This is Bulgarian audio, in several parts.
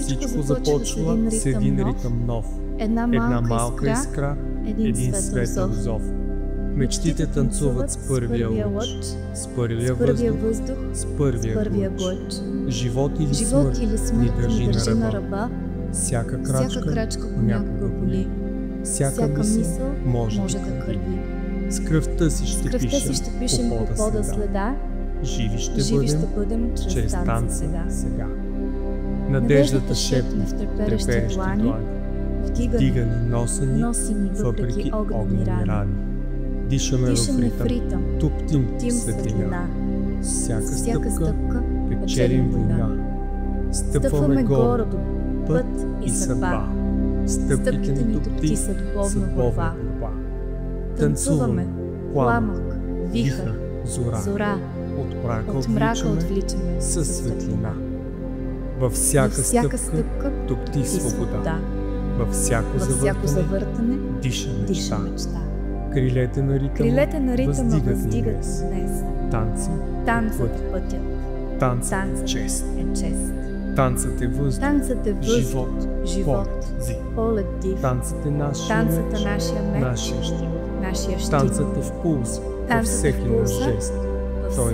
всичко започва с един ритъм нов. Една малка искра, един светъл зов. Мечтите танцуват с първия луч, с първия въздух, с първия глъч. Живот или смърт ни държи на ръба. Всяка крачка понякога боли. Всяка мисъл може да кърви. С кръвта си ще пишем по пода следа. Живи ще бъдем чрез танца сега. Надеждата шепне в треперещи длани. Вдига ни, носа ни, въпреки огнени рани. Дишаме в ритъм, туптим светлина. Всяка стъпка печелим война. Стъпваме горе до път и съдба. Стъпките ни топти са духовна борба. Танцуваме, пламък, вихър, зора. От мрака отвличаме със светлина. Във всяка стъпка топти свобода. Във всяко завъртане диша мечта. Крилете на ритъма въздигат днес. Танцът е пътят. Танцът е чест. Танцът е въздух. Живот. Полет див. Танцът е нашия меч. Нашия щит. Танцът е в пулс. Във всеки наш жест. Той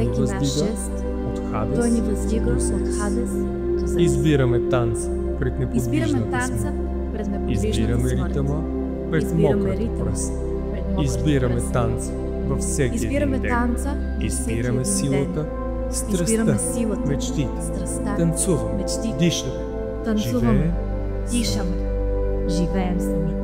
ни въздига от Хадес до Зевс. Избираме танца пред неподвижната смърт. Избираме ритъма пред мократа пръст. Избираме танца във всеки един ден. Избираме силата, страстта, мечтите. Танцуваме, дишаме, живеем самите.